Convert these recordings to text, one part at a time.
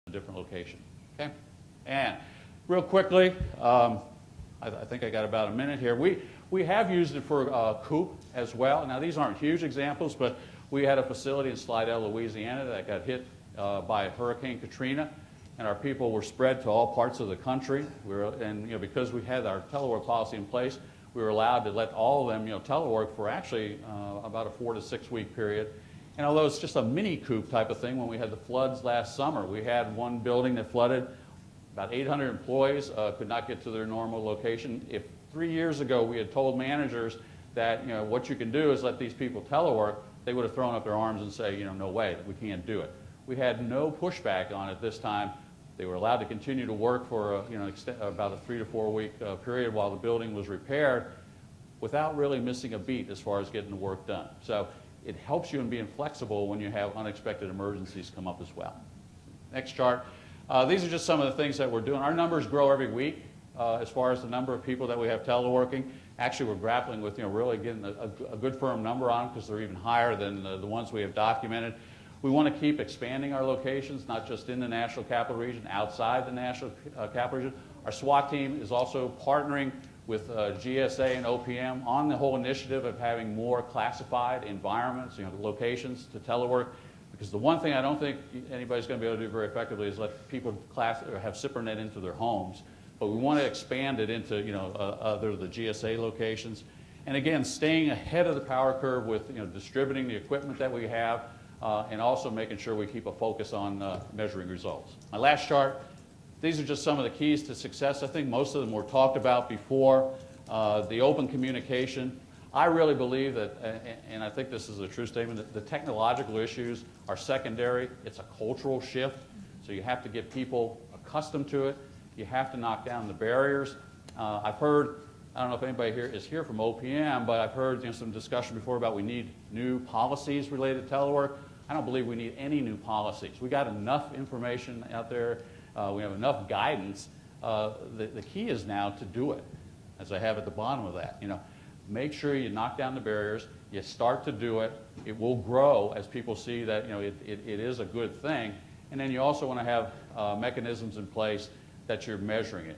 a different location. Okay? And real quickly, I think I got about a minute here. We have used it for COOP as well. Now, these aren't huge examples, but we had a facility in Slidell, Louisiana that got hit by Hurricane Katrina, and our people were spread to all parts of the country. And because we had our telework policy in place, we were allowed to let all of them telework for actually about a 4 to 6 week period. And although it's just a mini COOP type of thing, when we had the floods last summer, we had one building that flooded. About 800 employees could not get to their normal location. If 3 years ago we had told managers that what you can do is let these people telework, they would have thrown up their arms and say, no way, we can't do it. We had no pushback on it this time. They were allowed to continue to work for about a 3 to 4 week period while the building was repaired without really missing a beat as far as getting the work done. So it helps you in being flexible when you have unexpected emergencies come up as well. Next chart. These are just some of the things that we're doing. Our numbers grow every week as far as the number of people that we have teleworking. Actually, we're grappling with really getting a good firm number on them because they're even higher than the ones we have documented. We want to keep expanding our locations, not just in the National Capital Region, outside the National Capital Region. Our SWAT team is also partnering with GSA and OPM on the whole initiative of having more classified environments, locations to telework. Because the one thing I don't think anybody's going to be able to do very effectively is let people have SIPRNet into their homes. But we want to expand it into other the GSA locations. And again, staying ahead of the power curve with distributing the equipment that we have and also making sure we keep a focus on measuring results. My last chart, these are just some of the keys to success. I think most of them were talked about before. The open communication. I really believe that, and I think this is a true statement, that the technological issues are secondary. It's a cultural shift, so you have to get people accustomed to it. You have to knock down the barriers. I've heard, I don't know if anybody here is here from OPM, but I've heard some discussion before about we need new policies related to telework. I don't believe we need any new policies. We got enough information out there. We have enough guidance. The key is now to do it, as I have at the bottom of that. Make sure you knock down the barriers, you start to do it, it will grow as people see that it is a good thing, and then you also want to have mechanisms in place that you're measuring it.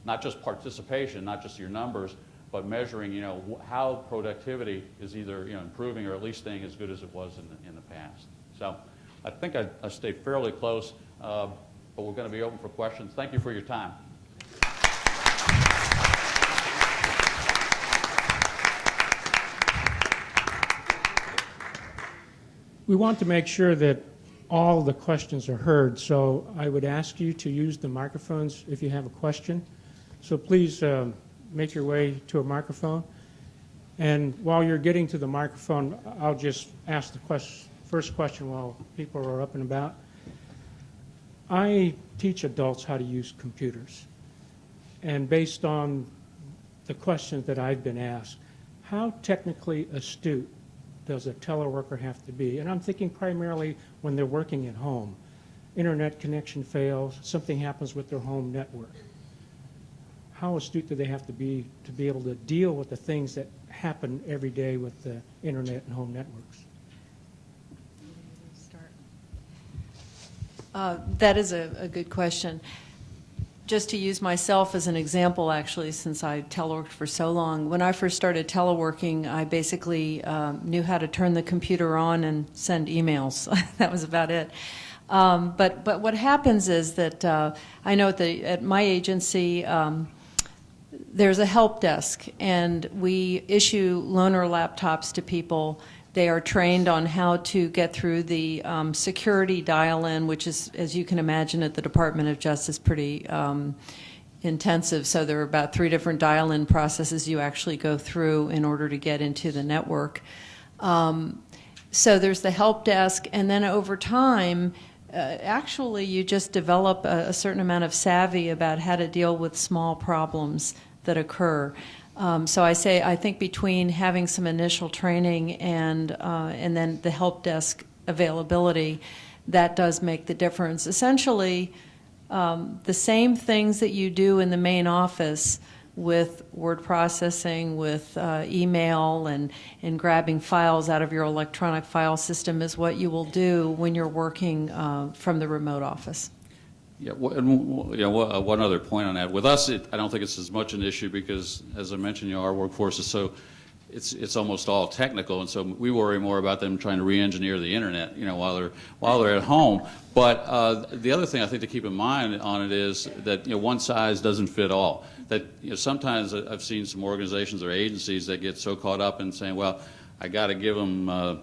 Not just participation, not just your numbers, but measuring how productivity is either improving or at least staying as good as it was in the past. So I think I stayed fairly close, but we're going to be open for questions. Thank you for your time. We want to make sure that all the questions are heard, so I would ask you to use the microphones if you have a question. So please make your way to a microphone. And while you're getting to the microphone, I'll just ask the first question while people are up and about. I teach adults how to use computers. And based on the questions that I've been asked, how technically astute does a teleworker have to be? And I'm thinking primarily when they're working at home. Internet connection fails, something happens with their home network. How astute do they have to be able to deal with the things that happen every day with the internet and home networks? That is a good question. Just to use myself as an example, actually, since I teleworked for so long, when I first started teleworking, I basically knew how to turn the computer on and send emails. That was about it. But what happens is that I know at my agency, there's a help desk, and we issue loaner laptops to people. They are trained on how to get through the security dial-in, which is, as you can imagine, at the Department of Justice, pretty intensive. So there are about 3 different dial-in processes you actually go through in order to get into the network. So there's the help desk, and then over time, actually you just develop a certain amount of savvy about how to deal with small problems that occur. So I think between having some initial training and then the help desk availability, that does make the difference. Essentially, the same things that you do in the main office with word processing, with email, and grabbing files out of your electronic file system is what you will do when you're working from the remote office. Yeah, one other point on that. With us, I don't think it's as much an issue because, as I mentioned, our workforce is so, it's almost all technical, and so we worry more about them trying to re-engineer the internet, while they're at home. But the other thing I think to keep in mind on it is that one size doesn't fit all. That sometimes I've seen some organizations or agencies that get so caught up in saying, well, I got to give them a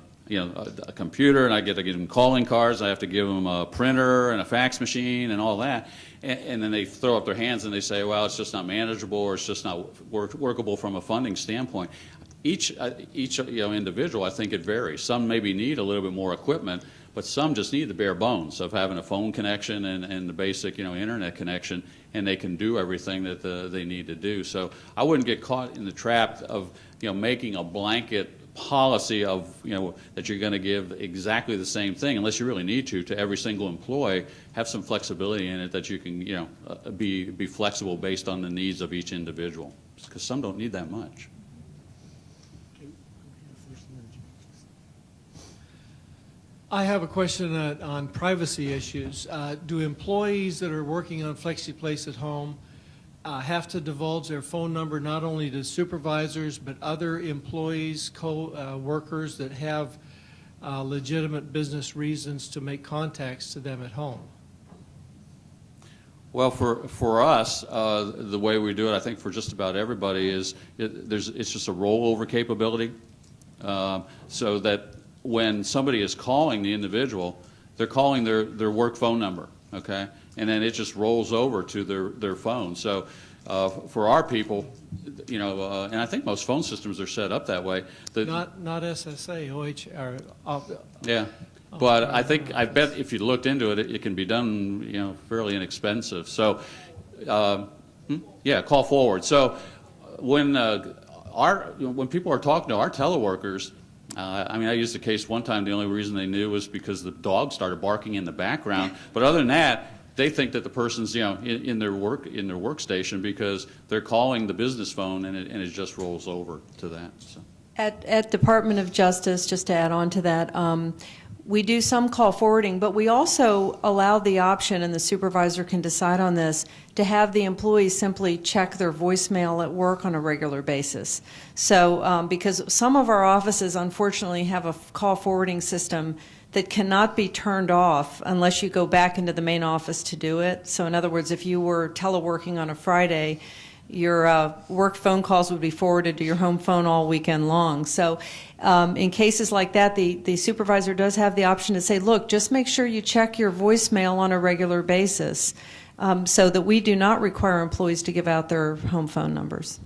computer, and I get to give them calling cards, I have to give them a printer and a fax machine and all that, and then they throw up their hands and they say, well, it's just not manageable, or it's just not workable from a funding standpoint. Each individual, I think it varies. Some maybe need a little bit more equipment, but some just need the bare bones of having a phone connection and the basic internet connection, and they can do everything that they need to do. So I wouldn't get caught in the trap of making a blanket policy of that you're going to give exactly the same thing, unless you really need to every single employee. Have some flexibility in it that you can be flexible based on the needs of each individual, because some don't need that much. I have a question on privacy issues. Do employees that are working on FlexiPlace at home have to divulge their phone number not only to supervisors but other employees, co-workers that have legitimate business reasons to make contacts to them at home? Well, for us, the way we do it, I think for just about everybody, is it's just a rollover capability, so that when somebody is calling the individual, they're calling their work phone number, okay? And then it just rolls over to their phone. So for our people, and I think most phone systems are set up that way. Not SSA, OH, yeah. But I bet if you looked into it, it can be done, fairly inexpensive. So, yeah, call forward. So when people are talking to our teleworkers, I used a case one time. The only reason they knew was because the dog started barking in the background. But other than that, they think that the person's in their workstation because they're calling the business phone, and it just rolls over to that. So. At Department of Justice, just to add on to that, we do some call forwarding, but we also allow the option, and the supervisor can decide on this, to have the employees simply check their voicemail at work on a regular basis. So because some of our offices unfortunately have a call forwarding system that cannot be turned off unless you go back into the main office to do it. So in other words, if you were teleworking on a Friday, your work phone calls would be forwarded to your home phone all weekend long. So in cases like that, the supervisor does have the option to say, look, just make sure you check your voicemail on a regular basis, so that we do not require employees to give out their home phone numbers.